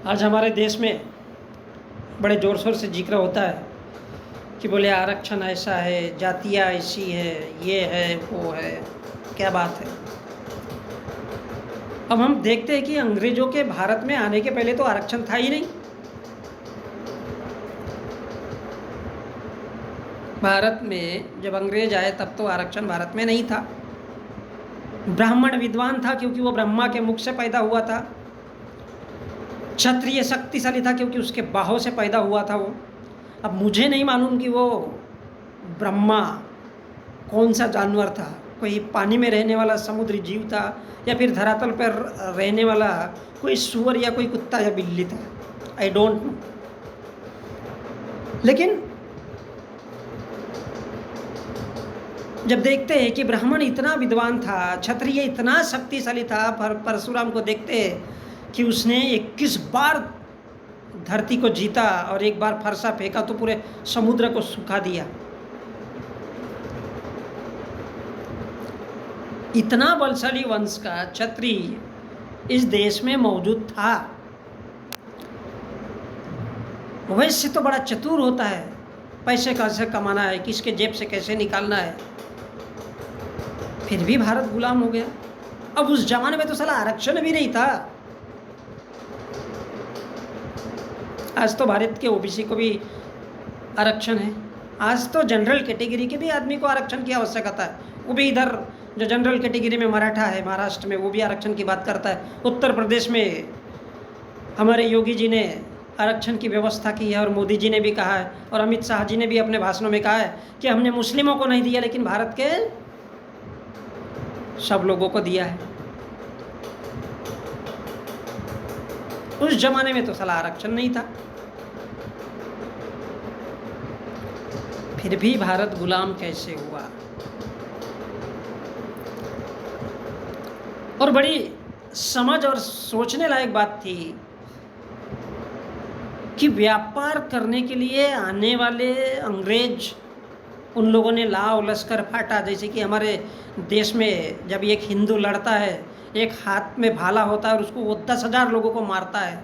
आज हमारे देश में बड़े ज़ोर शोर से जिक्र होता है कि बोले आरक्षण ऐसा है, जातियाँ ऐसी है, ये है वो है, क्या बात है। अब हम देखते हैं कि अंग्रेजों के भारत में आने के पहले तो आरक्षण था ही नहीं। भारत में जब अंग्रेज आए तब तो आरक्षण भारत में नहीं था। ब्राह्मण विद्वान था क्योंकि वो ब्रह्मा के मुख से पैदा हुआ था। क्षत्रिय शक्तिशाली था क्योंकि उसके बाहों से पैदा हुआ था वो। अब मुझे नहीं मालूम कि वो ब्रह्मा कौन सा जानवर था, कोई पानी में रहने वाला समुद्री जीव था या फिर धरातल पर रहने वाला कोई सुअर या कोई कुत्ता या बिल्ली था, आई डोंट नो। लेकिन जब देखते हैं कि ब्राह्मण इतना विद्वान था, क्षत्रिय इतना शक्तिशाली था, परशुराम को देखते हैं कि उसने 21 बार धरती को जीता और एक बार फरसा फेंका तो पूरे समुद्र को सुखा दिया। इतना बलशाली वंश का क्षत्रिय इस देश में मौजूद था। वैसे तो बड़ा चतुर होता है, पैसे कैसे कमाना है, किसके जेब से कैसे निकालना है, फिर भी भारत गुलाम हो गया। अब उस जमाने में तो साला आरक्षण भी नहीं था। आज तो भारत के ओबीसी को भी आरक्षण है। आज तो जनरल कैटेगरी के भी आदमी को आरक्षण की आवश्यकता है। वो भी इधर जो जनरल कैटेगरी में मराठा है महाराष्ट्र में, वो भी आरक्षण की बात करता है। उत्तर प्रदेश में हमारे योगी जी ने आरक्षण की व्यवस्था की है और मोदी जी ने भी कहा है और अमित शाह जी ने भी अपने भाषणों में कहा है कि हमने मुस्लिमों को नहीं दिया लेकिन भारत के सब लोगों को दिया है। उस जमाने में तो साला आरक्षण नहीं था, फिर भी भारत गुलाम कैसे हुआ। और बड़ी समझ और सोचने लायक बात थी कि व्यापार करने के लिए आने वाले अंग्रेज, उन लोगों ने लाव लश्कर फाटा। जैसे कि हमारे देश में जब एक हिंदू लड़ता है, एक हाथ में भाला होता है और उसको वो 10,000 लोगों को मारता है।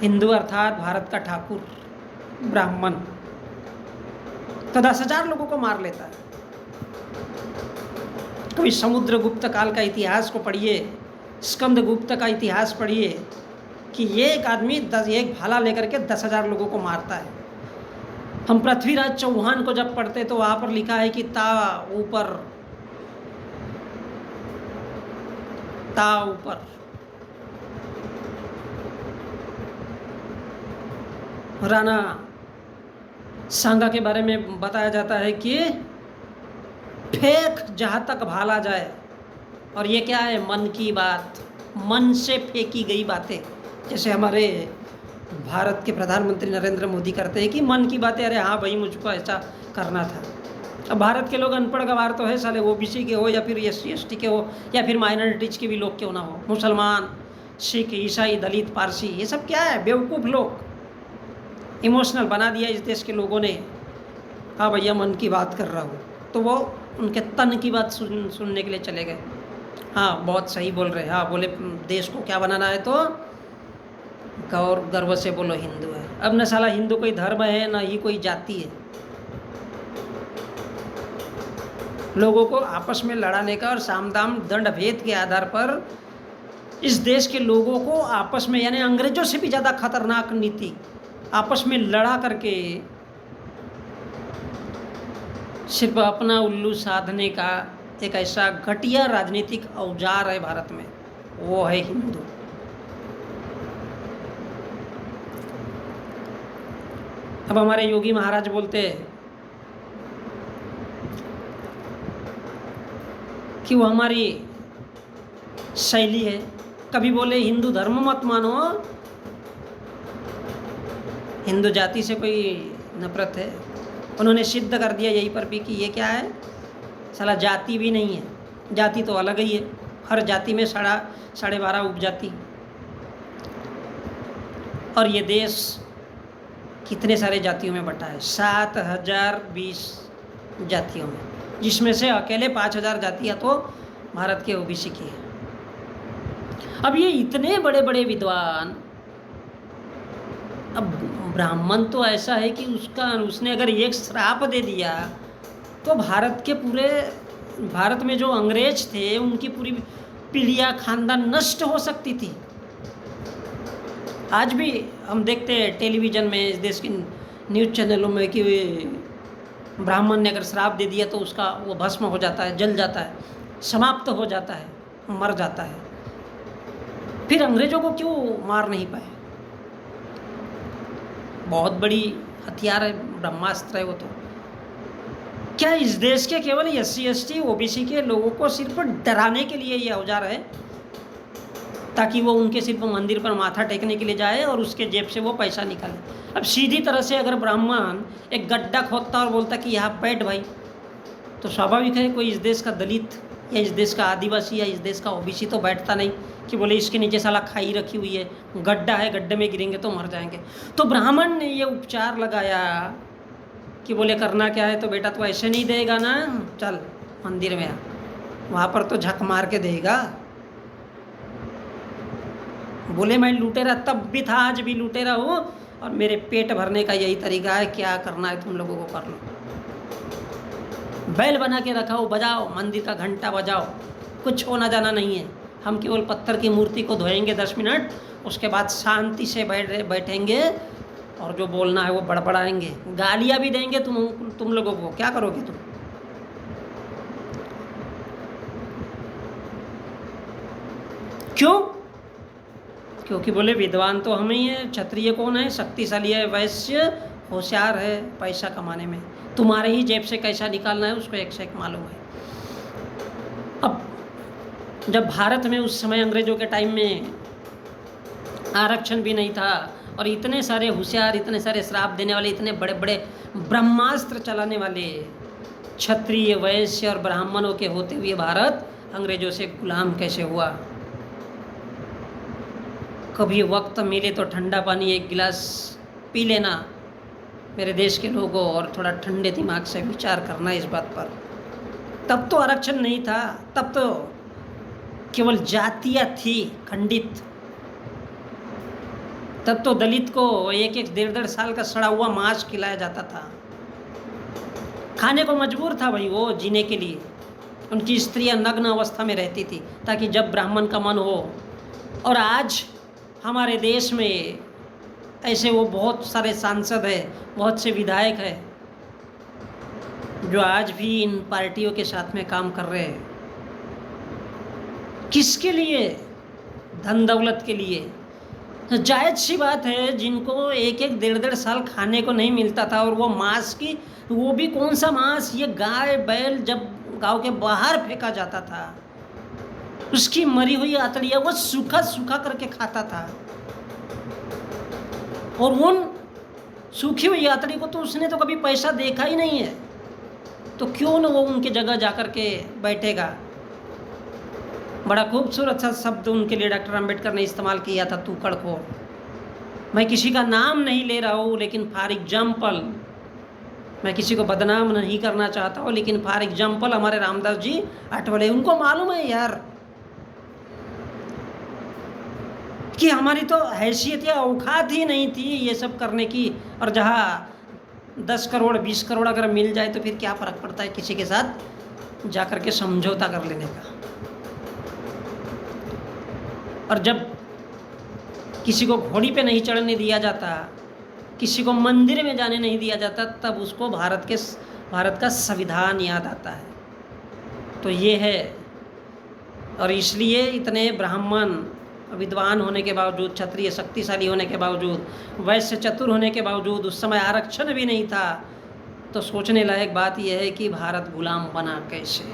हिंदू अर्थात भारत का ठाकुर ब्राह्मण तो 10,000 लोगों को मार लेता है। कभी समुद्रगुप्त काल का इतिहास को पढ़िए, स्कंदगुप्त का इतिहास पढ़िए कि ये एक आदमी एक भाला लेकर के 10,000 लोगों को मारता है। हम पृथ्वीराज चौहान को जब पढ़ते तो वहाँ पर लिखा है कि ता ऊपर राणा सांगा के बारे में बताया जाता है कि फेंक जहाँ तक भाला जाए। और ये क्या है? मन की बात, मन से फेंकी गई बातें। जैसे हमारे भारत के प्रधानमंत्री नरेंद्र मोदी करते हैं कि मन की बातें, अरे हाँ भाई मुझको ऐसा करना था। अब भारत के लोग अनपढ़ गवार तो है साले, ओबीसी के हो या फिर SC ST के हो या फिर माइनॉरिटीज के भी लोग क्यों ना हो, मुसलमान, सिख, ईसाई, दलित, पारसी, ये सब क्या है? बेवकूफ़ लोग। इमोशनल बना दिया इस देश के लोगों ने। हाँ भैया मन की बात कर रहा हूँ, तो वो उनके तन की बात सुनने के लिए चले गए। हाँ बहुत सही बोल रहे हैं, हाँ बोले देश को क्या बनाना है तो गर्व से बोलो हिंदू है। अब न साला हिंदू कोई धर्म है ना ही कोई जाति है। लोगों को आपस में लड़ाने का और सामदाम दंड भेद के आधार पर इस देश के लोगों को आपस में, यानी अंग्रेजों से भी ज़्यादा खतरनाक नीति, आपस में लड़ा करके सिर्फ अपना उल्लू साधने का एक ऐसा घटिया राजनीतिक औजार है भारत में, वो है हिंदू। अब हमारे योगी महाराज बोलते हैं कि वो हमारी शैली है। कभी बोले हिंदू धर्म मत मानो, हिंदू जाति से कोई नफरत है। उन्होंने सिद्ध कर दिया यहीं पर भी कि ये क्या है, साला जाति भी नहीं है, जाति तो अलग ही है। हर जाति में 12.5 उपजाति। और ये देश कितने सारे जातियों में बटा है? 7,020 जातियों में, जिसमें से अकेले 5,000 जातियाँ तो भारत के ओबीसी की है। अब ये इतने बड़े बड़े विद्वान, अब ब्राह्मण तो ऐसा है कि उसने अगर एक श्राप दे दिया तो भारत में जो अंग्रेज थे उनकी पूरी पीढ़ियाँ खानदान नष्ट हो सकती थी। आज भी हम देखते हैं टेलीविज़न में, इस देश के न्यूज़ चैनलों में कि ब्राह्मण ने अगर श्राप दे दिया तो उसका वो भस्म हो जाता है, जल जाता है, समाप्त हो जाता है, मर जाता है। फिर अंग्रेजों को क्यों मार नहीं पाए? बहुत बड़ी हथियार है, ब्रह्मास्त्र है वो तो। क्या इस देश के केवल SC ST OBC के लोगों को सिर्फ डराने के लिए ये औजार है, ताकि वो उनके सिर्फ मंदिर पर माथा टेकने के लिए जाए और उसके जेब से वो पैसा निकाले? अब सीधी तरह से अगर ब्राह्मण एक गड्ढा खोदता और बोलता कि यहाँ बैठ भाई, तो स्वाभाविक है कोई इस देश का दलित या इस देश का आदिवासी या इस देश का OBC तो बैठता नहीं कि बोले इसके नीचे साला खाई रखी हुई है, गड्ढा है, गड्ढे में गिरेंगे तो मर जाएंगे। तो ब्राह्मण ने ये उपचार लगाया कि बोले करना क्या है, तो बेटा तो ऐसे नहीं देगा ना, चल मंदिर में आ, वहाँ पर तो झक मार के देगा। बोले मैं लुटेरा तब भी था, आज भी लुटेरा हूँ, और मेरे पेट भरने का यही तरीका है, क्या करना है तुम लोगों को कर लो। बैल बना के रखा हो, बजाओ, मंदिर का घंटा बजाओ, कुछ होना जाना नहीं है। हम केवल पत्थर की मूर्ति को धोएंगे 10 मिनट, उसके बाद शांति से बैठेंगे और जो बोलना है वो बड़बड़ाएंगे, गालियाँ भी देंगे तुम लोगों को। क्या करोगे तुम? क्यों? क्योंकि बोले विद्वान तो हम ही हैं, क्षत्रिय कौन है, शक्तिशाली है, वैश्य होशियार है पैसा कमाने में, तुम्हारे ही जेब से कैसा निकालना है उसको एक से एक मालूम है। अब जब भारत में उस समय अंग्रेजों के टाइम में आरक्षण भी नहीं था और इतने सारे होशियार, इतने सारे श्राप देने वाले, इतने बड़े बड़े ब्रह्मास्त्र चलाने वाले क्षत्रिय, वैश्य और ब्राह्मणों के होते हुए भारत अंग्रेजों से गुलाम कैसे हुआ? कभी वक्त मिले तो ठंडा पानी एक गिलास पी लेना मेरे देश के लोगों, और थोड़ा ठंडे दिमाग से विचार करना इस बात पर। तब तो आरक्षण नहीं था, तब तो केवल जातियाँ थी खंडित, तब तो दलित को 1-1, 1.5 साल का सड़ा हुआ मांस खिलाया जाता था, खाने को मजबूर था भाई वो जीने के लिए। उनकी स्त्रियां नग्न अवस्था में रहती थी ताकि जब ब्राह्मण का मन हो। और आज हमारे देश में ऐसे वो बहुत सारे सांसद हैं, बहुत से विधायक हैं जो आज भी इन पार्टियों के साथ में काम कर रहे हैं। किसके लिए? धन दौलत के लिए। जायज़ सी बात है, जिनको 1-1, 1.5 साल खाने को नहीं मिलता था, और वो मांस की, वो भी कौन सा मांस, ये गाय बैल जब गांव के बाहर फेंका जाता था, उसकी मरी हुई आतड़ियाँ वो सूखा सूखा करके खाता था, और उन सूखी हुई आतड़ी को तो उसने तो कभी पैसा देखा ही नहीं है, तो क्यों न वो उनके जगह जा कर के बैठेगा। बड़ा खूबसूरत सा शब्द उनके लिए डॉक्टर अंबेडकर ने इस्तेमाल किया था, तूकड़खोर। मैं किसी का नाम नहीं ले रहा हूँ, लेकिन फॉर एग्जाम्पल, मैं किसी को बदनाम नहीं करना चाहता हूँ, लेकिन फॉर एग्जाम्पल हमारे रामदास जी आठवले, उनको मालूम है यार कि हमारी तो हैसियत या औकात ही नहीं थी ये सब करने की। और जहाँ 10 करोड़ 20 करोड़ अगर मिल जाए तो फिर क्या फ़र्क पड़ता है किसी के साथ जा कर के समझौता कर लेने का। और जब किसी को घोड़ी पे नहीं चढ़ने दिया जाता, किसी को मंदिर में जाने नहीं दिया जाता, तब उसको भारत का संविधान याद आता है। तो ये है, और इसलिए इतने ब्राह्मण विद्वान होने के बावजूद, क्षत्रिय शक्तिशाली होने के बावजूद, वैश्य चतुर होने के बावजूद, उस समय आरक्षण भी नहीं था, तो सोचने लायक बात यह है कि भारत गुलाम बना कैसे।